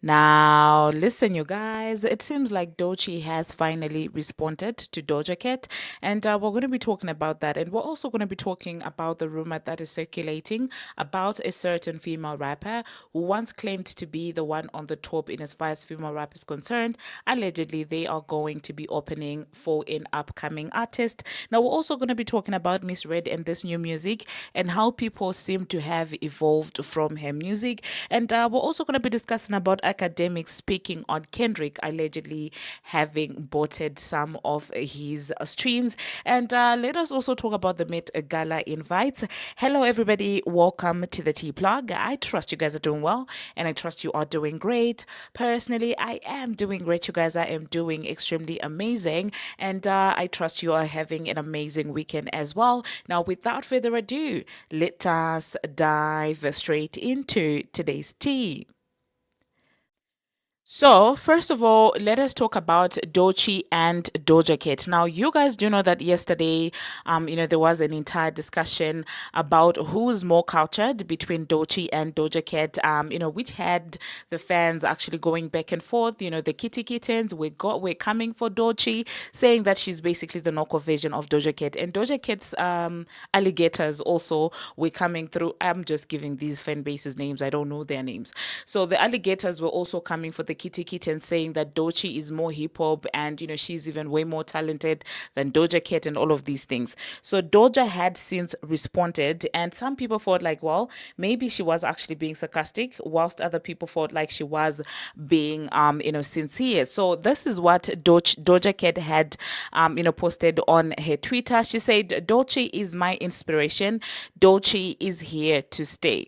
Now, listen, you guys, it seems like Doechii has finally responded to Doja Cat, and we're going to be talking about that. And we're also going to be talking about the rumor that is circulating about a certain female rapper who once claimed to be the one on the top in as far as female rap is concerned. Allegedly, they are going to be opening for an upcoming artist. Now, we're also going to be talking about Miss Red and this new music and how people seem to have evolved from her music. And we're also going to be discussing about Akademiks speaking on Kendrick allegedly having botted some of his streams. And let us also talk about the Met Gala invites. Hello, everybody. Welcome to the Tea Plug. I trust you guys are doing well and I trust you are doing great. Personally, I am doing great. You guys, I am doing extremely amazing. And I trust you are having an amazing weekend as well. Now, without further ado, let us dive straight into today's tea. So, first of all, let us talk about Doechii and Doja Cat. Now, you guys do know that yesterday, there was an entire discussion about who's more cultured between Doechii and Doja Cat, which had the fans actually going back and forth. The kitty kittens, we're coming for Doechii, saying that she's basically the knockoff version of Doja Cat. And Doja Cat's alligators also were coming through. I'm just giving these fan bases names. I don't know their names. So the alligators were also coming for the kitty kitten, saying that Doechii is more hip hop and she's even way more talented than Doja Cat and all of these things. So Doja had since responded, and some people thought like, well, maybe she was actually being sarcastic, whilst other people thought like she was being sincere. So this is what Doja Cat had posted on her Twitter. She said, Doechii is my inspiration. Doechii is here to stay.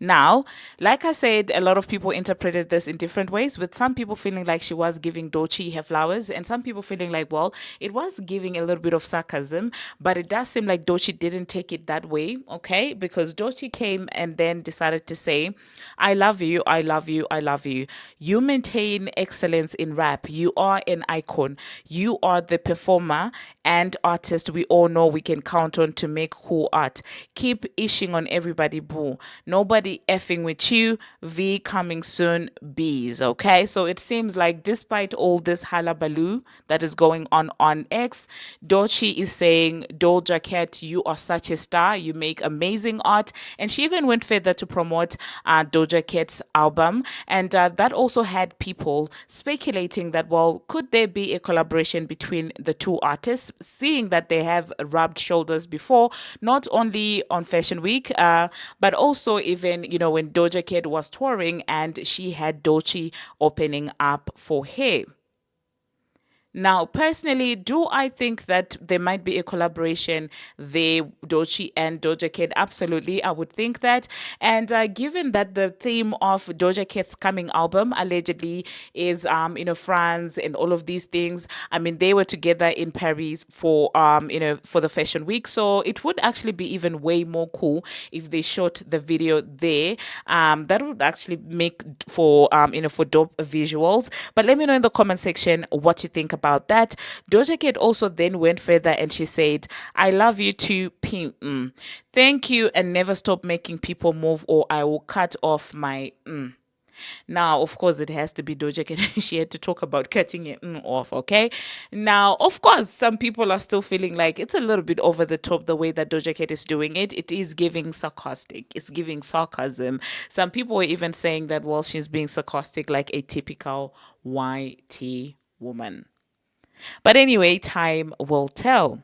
Now, like I said, a lot of people interpreted this in different ways, with some people feeling like she was giving Doechii her flowers, and some people feeling like, well, it was giving a little bit of sarcasm, but it does seem like Doechii didn't take it that way, okay? Because Doechii came and then decided to say, I love you, I love you, I love you. You maintain excellence in rap. You are an icon. You are the performer and artist we all know we can count on to make cool art. Keep ishing on everybody, boo. Nobody effing with you. V coming soon, bees. Okay, so it seems like despite all this hullabaloo that is going on X, Doechii is saying, Doja Cat, you are such a star. You make amazing art, and she even went further to promote Doja Cat's album, and that also had people speculating that, well, could there be a collaboration between the two artists, seeing that they have rubbed shoulders before, not only on Fashion Week, but also even, when Doja Cat was touring and she had Doechii opening up for her. Now, personally, do I think that there might be a collaboration there, Doechii and Doja Cat? Absolutely, I would think that. And given that the theme of Doja Cat's coming album allegedly is, France and all of these things. I mean, they were together in Paris for the Fashion Week, so it would actually be even way more cool if they shot the video there. That would actually make for dope visuals. But let me know in the comment section what you think about that. Doja Cat also then went further and she said, I love you too, Pink. Thank you, and never stop making people move or I will cut off my. Now, of course, it has to be Doja Cat. She had to talk about cutting it off, okay? Now, of course, some people are still feeling like it's a little bit over the top the way that Doja Cat is doing it. It is giving sarcastic, it's giving sarcasm. Some people were even saying that, well, she's being sarcastic like a typical YT woman. But anyway, time will tell.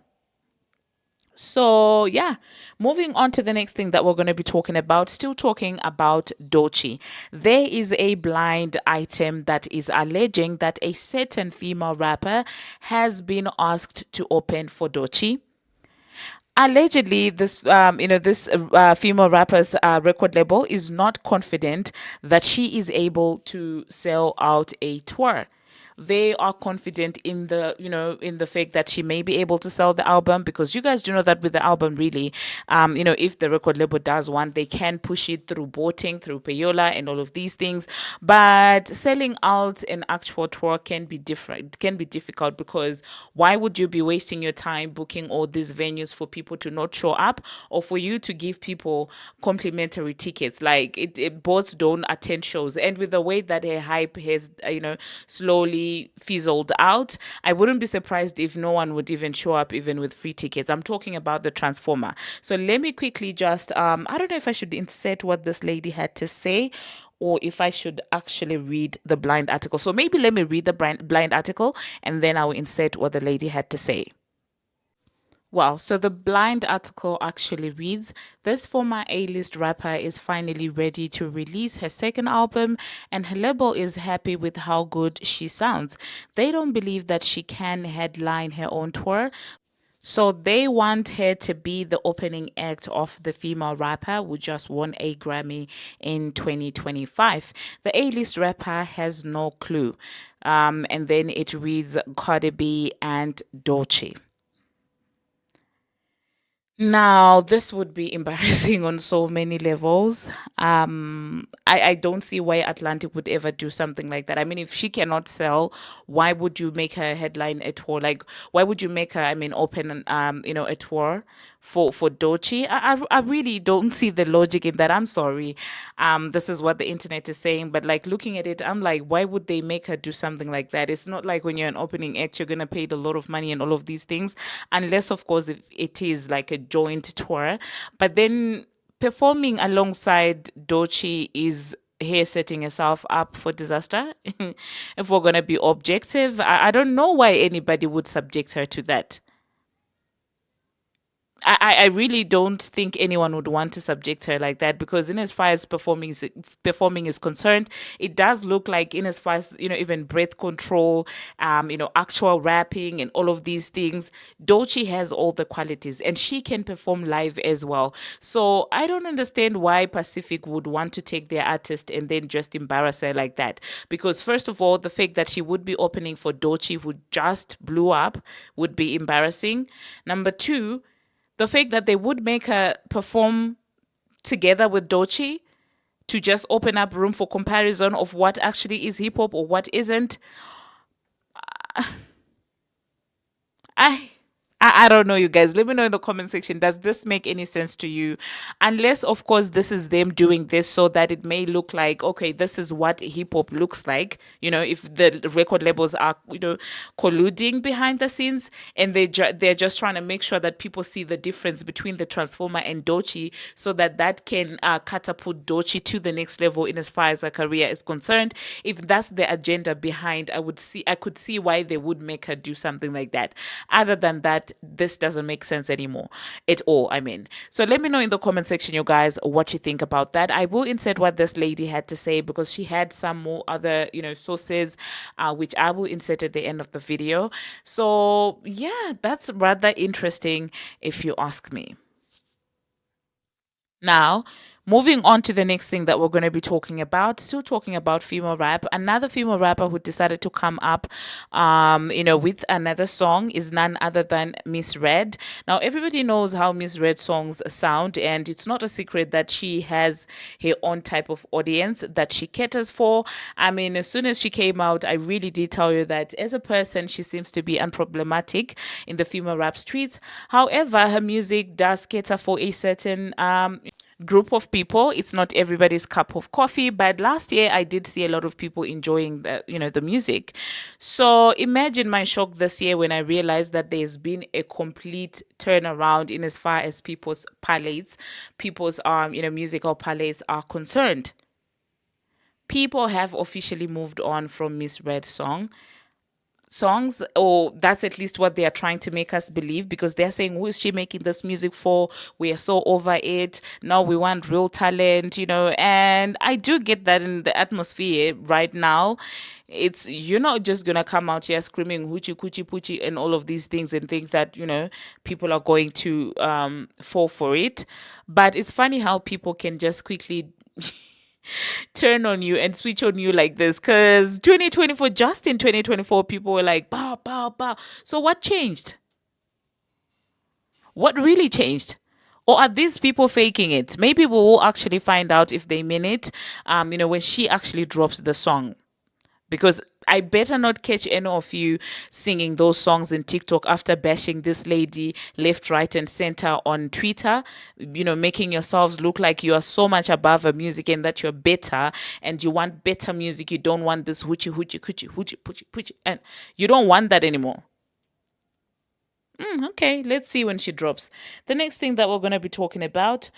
So, yeah, moving on to the next thing that we're going to be talking about, still talking about Doechii. There is a blind item that is alleging that a certain female rapper has been asked to open for Doechii. Allegedly, this female rapper's record label is not confident that she is able to sell out a tour. they are confident in the, in the fact that she may be able to sell the album, because you guys do know that with the album, really, if the record label does want, they can push it through boating, through payola, and all of these things. But selling out an actual tour can be different, can be difficult, because why would you be wasting your time booking all these venues for people to not show up, or for you to give people complimentary tickets? Like, it both don't attend shows. And with the way that her hype has, slowly fizzled out, I wouldn't be surprised if no one would even show up, even with free tickets. I'm talking about the Transformer. So let me quickly just, I don't know if I should insert what this lady had to say, or if I should actually read the blind article. So maybe let me read the blind article, and then I will insert what the lady had to say. Wow, so the blind article actually reads: This former A-list rapper is finally ready to release her second album, and her label is happy with how good she sounds. They don't believe that she can headline her own tour, so they want her to be the opening act of the female rapper who just won a Grammy in 2025. The A-list rapper has no clue. And then it reads Cardi B and Doechii. Now, this would be embarrassing on so many levels. I don't see why Atlantic would ever do something like that. I mean, if she cannot sell, why would you make her headline a tour? Like, why would you make her, I mean, open, a tour for Doechii? I really don't see the logic in that. I'm sorry. This is what the internet is saying, but like looking at it, I'm like, why would they make her do something like that? It's not like when you're an opening act, you're gonna pay a lot of money and all of these things, unless of course if it is like a joint tour. But then performing alongside Doechii is here setting herself up for disaster. If we're gonna be objective, I don't know why anybody would subject her to that. I really don't think anyone would want to subject her like that, because in as far as performing is concerned, it does look like, in as far as even breath control, actual rapping and all of these things, Doechii has all the qualities, and she can perform live as well. So I don't understand why Pacific would want to take their artist and then just embarrass her like that. Because first of all, the fact that she would be opening for Doechii, who just blew up, would be embarrassing. Number two, the fact that they would make her perform together with Doechii to just open up room for comparison of what actually is hip hop or what isn't. I I don't know, you guys. Let me know in the comment section. Does this make any sense to you? Unless, of course, this is them doing this so that it may look like, okay, this is what hip hop looks like. If the record labels are, colluding behind the scenes, and they're just trying to make sure that people see the difference between the Transformer and Doechii, so that can catapult Doechii to the next level in as far as her career is concerned. If that's the agenda behind, I could see why they would make her do something like that. Other than that, this doesn't make sense anymore at all. I mean, so let me know in the comment section, you guys, what you think about that. I will insert what this lady had to say, because she had some more other, sources, which I will insert at the end of the video. So yeah, that's rather interesting, if you ask me. Now, moving on to the next thing that we're going to be talking about, still talking about female rap. Another female rapper who decided to come up, with another song is none other than Miss Red. Now, everybody knows how Miss Red songs sound, and it's not a secret that she has her own type of audience that she caters for. I mean, as soon as she came out, I really did tell you that as a person, she seems to be unproblematic in the female rap streets. However, her music does cater for a certain group of people. It's not everybody's cup of coffee, but last year I did see a lot of people enjoying the music. So imagine my shock this year when I realized that there's been a complete turnaround in as far as people's palates, people's musical palates are concerned. People have officially moved on from Miss Red songs, or that's at least what they are trying to make us believe, because they're saying, who is she making this music for? We are so over it now, we want real talent. And I do get that in the atmosphere right now. It's, you're not just gonna come out here screaming hoochie coochie poochie and all of these things and think that people are going to fall for it. But it's funny how people can just quickly turn on you and switch on you like this. Because 2024, just in 2024, people were like, bow, bow, bow. So what changed? What really changed? Or are these people faking it? Maybe we will actually find out if they mean it, when she actually drops the song. Because I better not catch any of you singing those songs in TikTok after bashing this lady left, right, and center on Twitter, making yourselves look like you are so much above her music and that you're better and you want better music. You don't want this hoochie, hoochie, coochie, hoochie, poochie, poochie, and you don't want that anymore. Okay, let's see when she drops. The next thing that we're going to be talking about,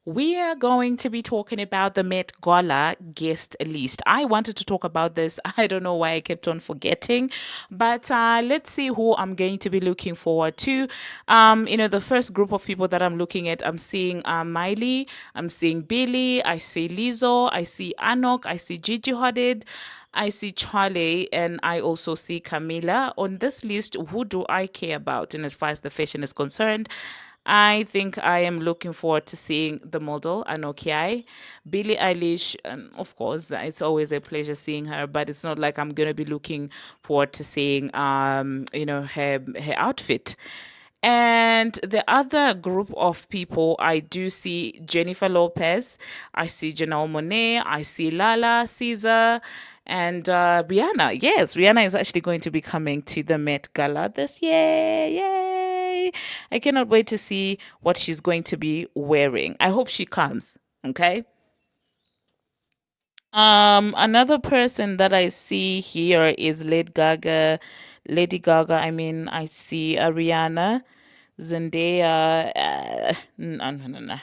we are going to be talking about the Met Gala guest list. I wanted to talk about this. I don't know why I kept on forgetting, but let's see who I'm going to be looking forward to. The first group of people that I'm looking at, I'm seeing Miley, I'm seeing Billy, I see Lizzo, I see Anok, I see Gigi Hadid. I see Charlie and I also see Camila. On this list, who do I care about? And as far as the fashion is concerned, I think I am looking forward to seeing the model, Anoki. Billie Eilish, of course, it's always a pleasure seeing her, but it's not like I'm going to be looking forward to seeing, her outfit. And the other group of people, I do see Jennifer Lopez, I see Janelle Monáe, I see Lala, Caesar, and Rihanna. Yes, Rihanna is actually going to be coming to the Met Gala this year. Yay! I cannot wait to see what she's going to be wearing. I hope she comes. Okay. Another person that I see here is Lady Gaga. Lady Gaga. I mean, I see Ariana, Zendaya. No, no, no, no.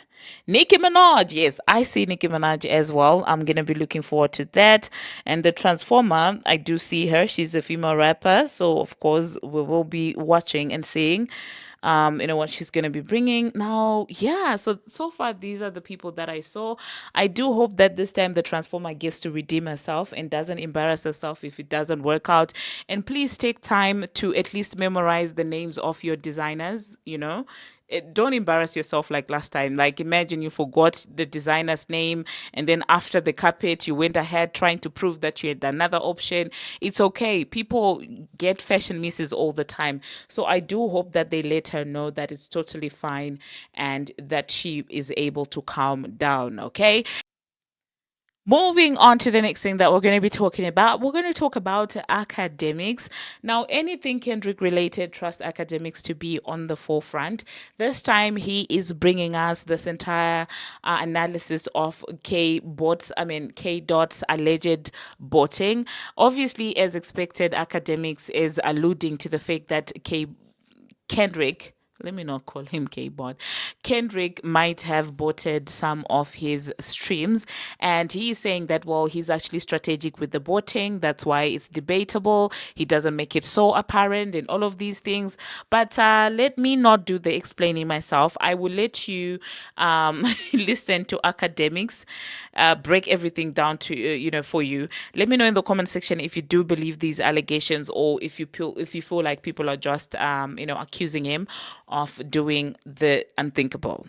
Nicki Minaj. Yes, I see Nicki Minaj as well. I'm gonna be looking forward to that. And the Transformer, I do see her. She's a female rapper, so of course we will be watching and seeing what she's going to be bringing now. Yeah, so far these are the people that I saw. I do hope that this time the Transformer gets to redeem herself and doesn't embarrass herself if it doesn't work out. And please take time to at least memorize the names of your designers. Don't embarrass yourself like last time. Like, imagine you forgot the designer's name, and then after the carpet, you went ahead trying to prove that you had another option. It's okay. People get fashion misses all the time. So I do hope that they let her know that it's totally fine and that she is able to calm down. Okay. Moving on to the next thing that we're going to be talking about, we're going to talk about academics. Now, anything Kendrick related, trust academics to be on the forefront. This time, he is bringing us this entire analysis of K Dot's alleged botting. Obviously, as expected, academics is alluding to the fact that Kendrick, let me not call him K-Bot. Kendrick might have botted some of his streams, and he is saying that, well, he's actually strategic with the botting. That's why it's debatable. He doesn't make it so apparent and all of these things. But let me not do the explaining myself. I will let you listen to academics, break everything down to for you. Let me know in the comment section if you do believe these allegations, or if you feel like people are just accusing him of doing the unthinkable.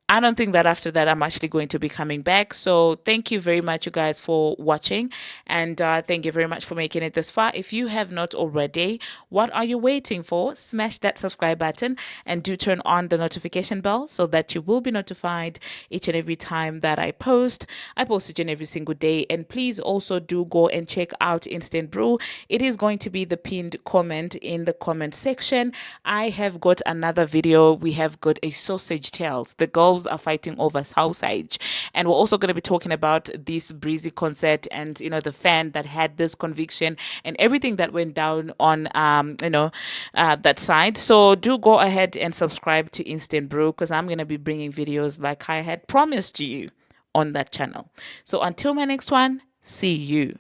I don't think that after that I'm actually going to be coming back. So thank you very much, you guys, for watching, and thank you very much for making it this far. If you have not already, what are you waiting for? Smash that subscribe button and do turn on the notification bell so that you will be notified each and every time that I post. I post each and every single day, and please also do go and check out Instant Brew. It is going to be the pinned comment in the comment section. I have got another video. We have got a sausage tales. The girls are fighting over sausage, and we're also going to be talking about this Breezy concert and the fan that had this conviction and everything that went down on that side. So do go ahead and subscribe to Instant Brew, because I'm going to be bringing videos like I had promised you on that channel. So until my next one, see you.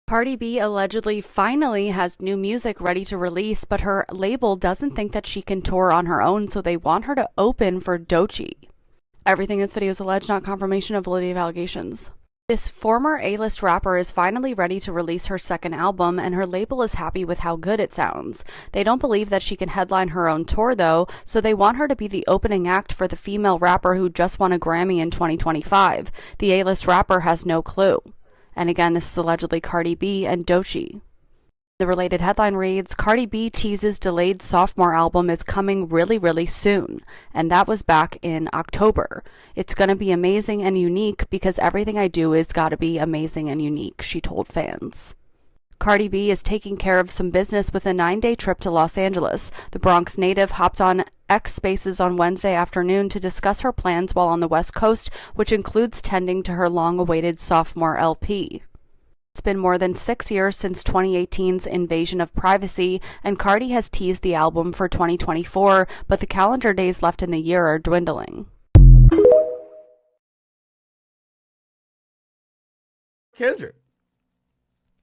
Cardi B allegedly finally has new music ready to release, but her label doesn't think that she can tour on her own, so they want her to open for Doechii. Everything in this video is alleged, not confirmation of validity of allegations. This former A-list rapper is finally ready to release her second album, and her label is happy with how good it sounds. They don't believe that she can headline her own tour, though, so they want her to be the opening act for the female rapper who just won a Grammy in 2025. The A-list rapper has no clue. And again, this is allegedly Cardi B and Doechii. The related headline reads, Cardi B teases delayed sophomore album is coming really, really soon. And that was back in October. It's going to be amazing and unique because everything I do is got to be amazing and unique, she told fans. Cardi B is taking care of some business with a 9-day trip to Los Angeles. The Bronx native hopped on X Spaces on Wednesday afternoon to discuss her plans while on the West Coast, which includes tending to her long-awaited sophomore LP. It's been more than 6 years since 2018's invasion of privacy, and Cardi has teased the album for 2024, but the calendar days left in the year are dwindling. Kendrick.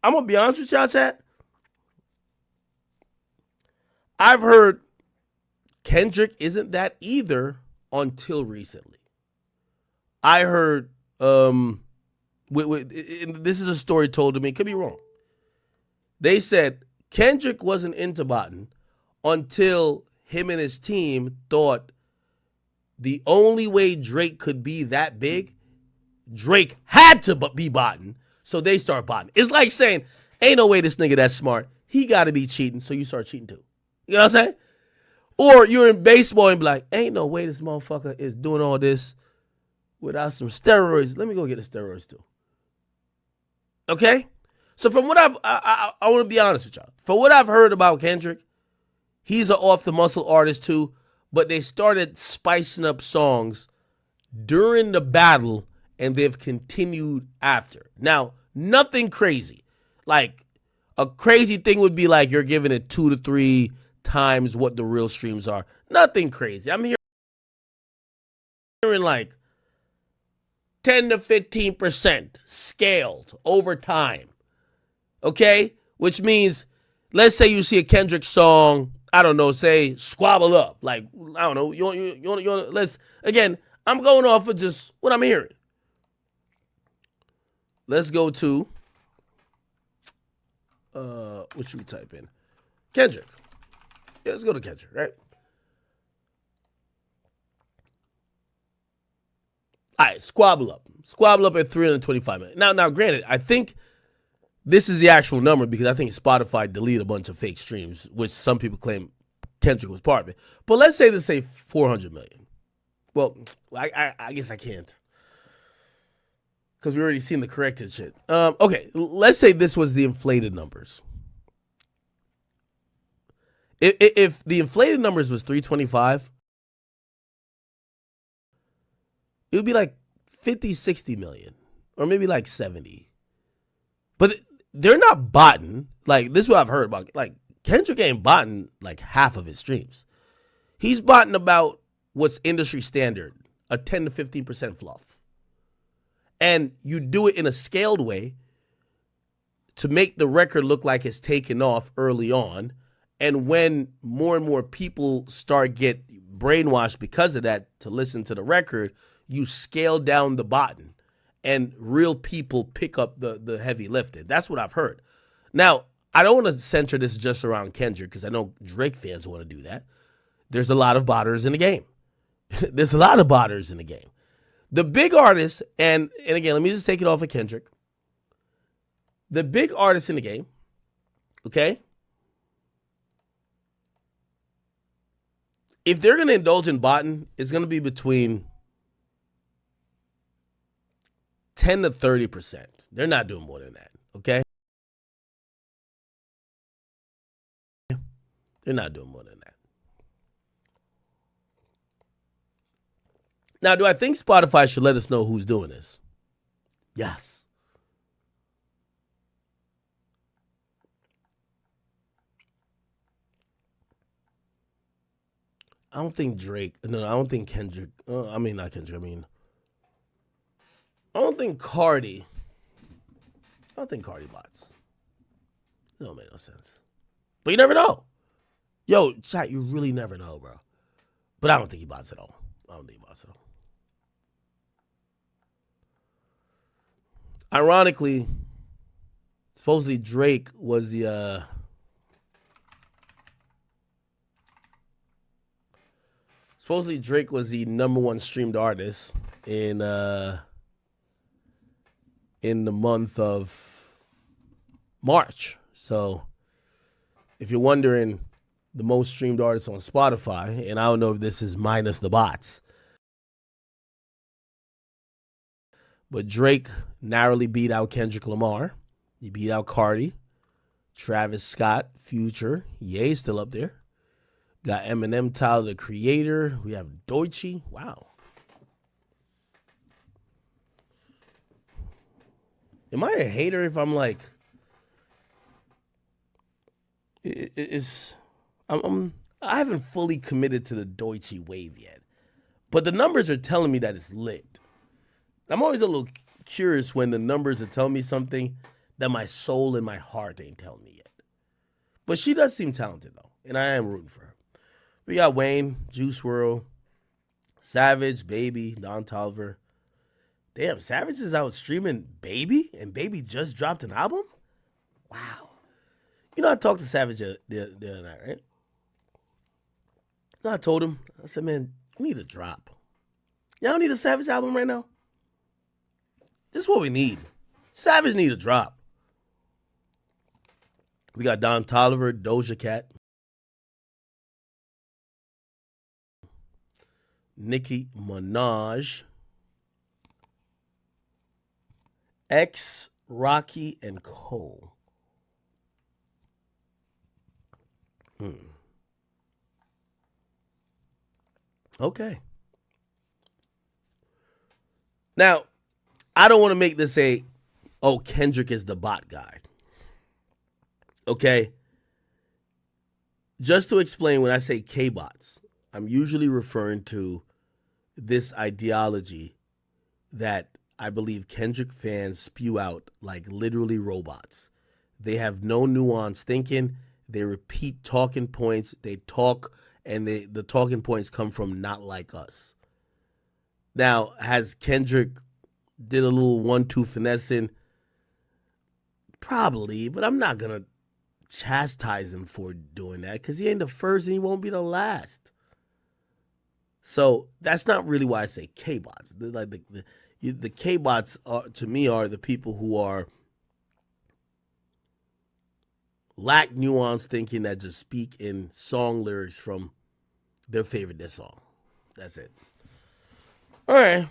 I'm going to be honest with y'all, chat. I've heard Kendrick isn't that either until recently. I heard, this is a story told to me, could be wrong. They said Kendrick wasn't into botting until him and his team thought the only way Drake could be that big, Drake had to be botting, so they start botting. It's like saying, ain't no way this nigga that smart, he got to be cheating, so you start cheating too. You know what I'm saying? Or you're in baseball and be like, ain't no way this motherfucker is doing all this without some steroids. Let me go get the steroids too. Okay? So from what I want to be honest with y'all. For what I've heard about Kendrick, he's an off-the-muscle artist too, but they started spicing up songs during the battle and they've continued after. Now, nothing crazy. Like, a crazy thing would be like you're giving it 2 to 3 times what the real streams are. Nothing crazy. I'm hearing like 10 to 15% scaled over time. Okay? Which means, let's say you see a Kendrick song, I don't know, say Squabble Up. Like, I don't know, you want let's, again, I'm going off of just what I'm hearing. Let's go to, what should we type in? Kendrick. Yeah, let's go to Kendrick, right? All right, Squabble Up. Squabble Up at 325 million. Now, granted, I think this is the actual number because I think Spotify deleted a bunch of fake streams, which some people claim Kendrick was part of it. But let's say 400 million. Well, I guess I can't, because we already seen the corrected shit. Okay, let's say this was the inflated numbers. If the inflated numbers was 325, it would be like 50, 60 million, or maybe like 70. But they're not botting. Like, this is what I've heard about. Like, Kendrick ain't botting like half of his streams. He's botting about what's industry standard, a 10 to 15% fluff. And you do it in a scaled way to make the record look like it's taken off early on. And when more and more people get brainwashed because of that to listen to the record, you scale down the bottom and real people pick up the heavy lifting. That's what I've heard. Now, I don't want to center this just around Kendrick because I know Drake fans want to do that. There's a lot of botters in the game. There's a lot of botters in the game. The big artists, and again, let me just take it off of Kendrick. The big artists in the game, okay? If they're going to indulge in botting, it's going to be between 10 to 30%. They're not doing more than that, okay? They're not doing more than that. Now, do I think Spotify should let us know who's doing this? Yes. I don't think Drake, no, I don't think Kendrick, not Kendrick, I don't think Cardi bots. It don't make no sense. But you never know. Yo, chat, you really never know, bro. But I don't think he bots at all. Ironically, supposedly Drake was the number one streamed artist in the month of March. So if you're wondering, the most streamed artist on Spotify, and I don't know if this is minus the bots, but Drake narrowly beat out Kendrick Lamar. He beat out Cardi, Travis Scott, Future. Ye's still up there. Got Eminem, Tyler, the Creator. We have Doechii. Wow. Am I a hater if I'm like, I haven't fully committed to the Doechii wave yet, but the numbers are telling me that it's lit. I'm always a little curious when the numbers are telling me something that my soul and my heart ain't telling me yet. But she does seem talented though, and I am rooting for her. We got Wayne, Juice WRLD, Savage, Baby, Don Toliver. Damn, Savage is out streaming Baby, and Baby just dropped an album? Wow. You know, I talked to Savage the other night, right? So I told him, I said, man, you need a drop. Y'all need a Savage album right now? This is what we need. Savage need a drop. We got Don Toliver, Doja Cat, Nicki Minaj, X, Rocky, and Cole. Okay. Now, I don't want to make this a, oh, Kendrick is the bot guy. Okay? Just to explain, when I say K-bots, I'm usually referring to this ideology that I believe Kendrick fans spew out like literally robots. They have no nuanced thinking. They repeat talking points. They talk, and the talking points come from not like us. Now, has Kendrick did a little 1-2 finessing? Probably, but I'm not going to chastise him for doing that because he ain't the first and he won't be the last. So that's not really why I say K-bots. The K-bots to me are the people who are lack nuance thinking that just speak in song lyrics from their favorite diss song. That's it. All right.